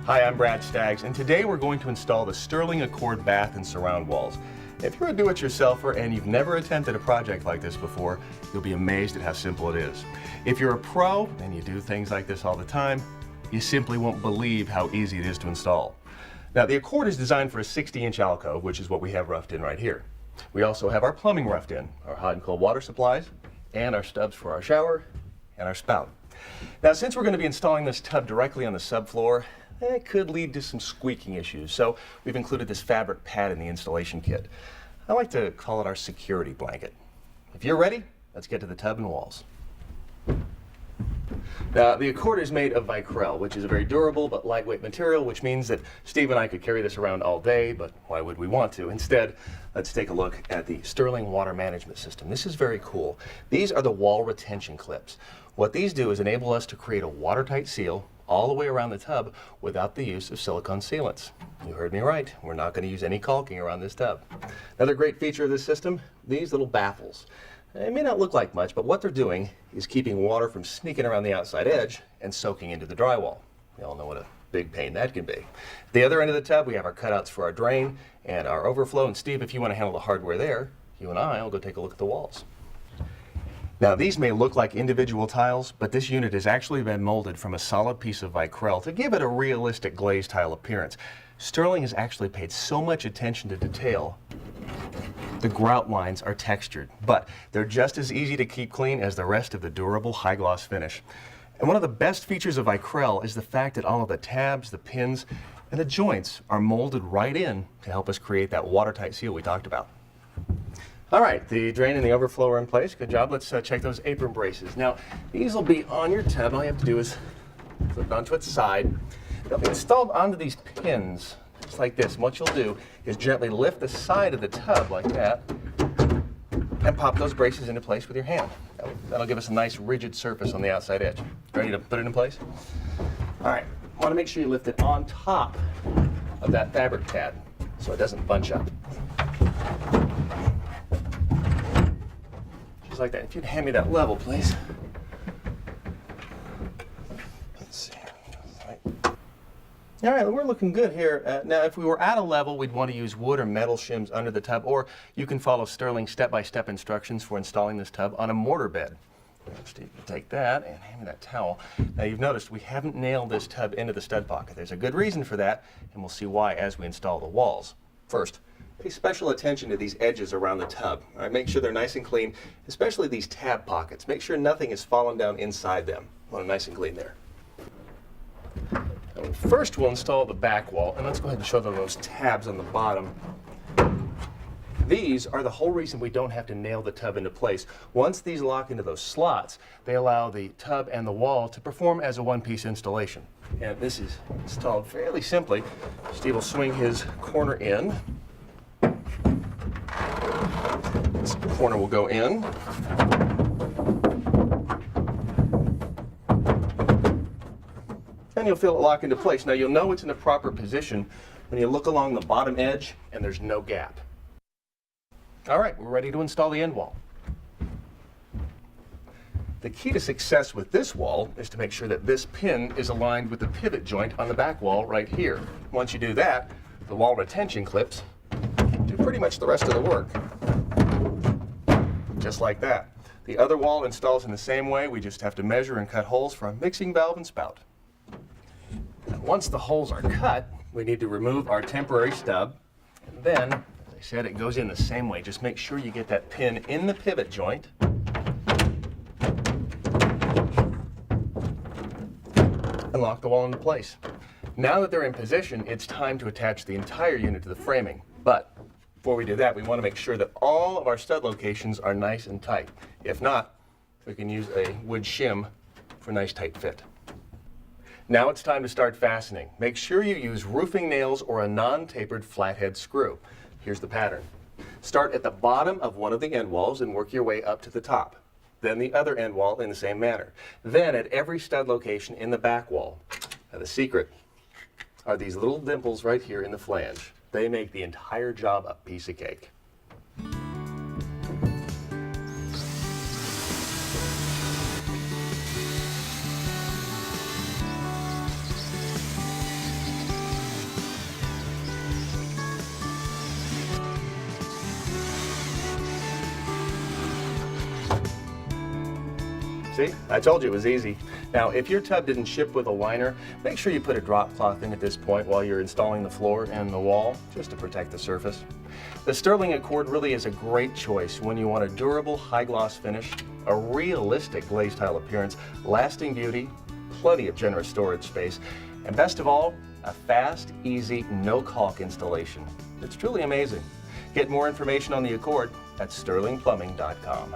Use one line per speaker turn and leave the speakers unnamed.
Hi, I'm Brad Staggs, and today we're going to install the Sterling Accord bath and surround walls. If you're a do-it-yourselfer and you've never attempted a project like this before, you'll be amazed at how simple it is. If you're a pro and you do things like this all the time, you simply won't believe how easy it is to install. Now, the Accord is designed for a 60-inch alcove, which is what we have roughed in right here. We also have our plumbing roughed in, our hot and cold water supplies, and our stubs for our shower and our spout. Now, since we're going to be installing this tub directly on the subfloor, it could lead to some squeaking issues, so we've included this fabric pad in the installation kit. I like to call it our security blanket. If you're ready, let's get to the tub and walls. Now, the Accord is made of Vicryl, which is a very durable but lightweight material, which means that Steve and I could carry this around all day, but why would we want to? Instead, let's take a look at the Sterling Water Management System. This is very cool. These are the wall retention clips. What these do is enable us to create a watertight seal all the way around the tub without the use of silicone sealants. You heard me right. We're not going to use any caulking around this tub. Another great feature of this system, these little baffles. They may not look like much, but what they're doing is keeping water from sneaking around the outside edge and soaking into the drywall. You all know what a big pain that can be. At the other end of the tub, we have our cutouts for our drain and our overflow. And Steve, if you want to handle the hardware there, you and I will go take a look at the walls. Now, these may look like individual tiles, but this unit has actually been molded from a solid piece of Vicryl to give it a realistic glazed tile appearance. Sterling has actually paid so much attention to detail. The grout lines are textured, but they're just as easy to keep clean as the rest of the durable high gloss finish. And one of the best features of Vicryl is the fact that all of the tabs, the pins, and the joints are molded right in to help us create that watertight seal we talked about. All right, the drain and the overflow are in place. Good job. Let's check those apron braces. Now, these will be on your tub. All you have to do is flip it onto its side. They'll be installed onto these pins, just like this. And what you'll do is gently lift the side of the tub like that and pop those braces into place with your hand. That'll give us a nice rigid surface on the outside edge. Ready to put it in place? All right, want to make sure you lift it on top of that fabric pad so it doesn't bunch up. Just like that. If you'd hand me that level, please. Let's see. All right, we're looking good here. Now, if we were at a level, we'd want to use wood or metal shims under the tub, or you can follow Sterling's step-by-step instructions for installing this tub on a mortar bed. Steve, take that and hand me that towel. Now, you've noticed we haven't nailed this tub into the stud pocket. There's a good reason for that, and we'll see why as we install the walls. First, pay special attention to these edges around the tub. All right, make sure they're nice and clean, especially these tab pockets. Make sure nothing is fallen down inside them. Want them nice and clean there. Now, first, we'll install the back wall, and let's go ahead and show them those tabs on the bottom. These are the whole reason we don't have to nail the tub into place. Once these lock into those slots, they allow the tub and the wall to perform as a one-piece installation. And this is installed fairly simply. Steve will swing his corner in. This corner will go in. And you'll feel it lock into place. Now, you'll know it's in the proper position when you look along the bottom edge and there's no gap. All right, we're ready to install the end wall. The key to success with this wall is to make sure that this pin is aligned with the pivot joint on the back wall right here. Once you do that, the wall retention clips do pretty much the rest of the work. Just like that. The other wall installs in the same way. We just have to measure and cut holes for a mixing valve and spout. And once the holes are cut, we need to remove our temporary stub. And then, as I said, it goes in the same way. Just make sure you get that pin in the pivot joint. And lock the wall into place. Now that they're in position, it's time to attach the entire unit to the framing. But before we do that, we want to make sure that all of our stud locations are nice and tight. If not, we can use a wood shim for a nice tight fit. Now it's time to start fastening. Make sure you use roofing nails or a non-tapered flathead screw. Here's the pattern. Start at the bottom of one of the end walls and work your way up to the top. Then the other end wall in the same manner. Then at every stud location in the back wall. Now the secret are these little dimples right here in the flange. They make the entire job a piece of cake. See, I told you it was easy. Now, if your tub didn't ship with a liner, make sure you put a drop cloth in at this point while you're installing the floor and the wall, just to protect the surface. The Sterling Accord really is a great choice when you want a durable, high-gloss finish, a realistic glazed tile appearance, lasting beauty, plenty of generous storage space, and best of all, a fast, easy, no-caulk installation. It's truly amazing. Get more information on the Accord at sterlingplumbing.com.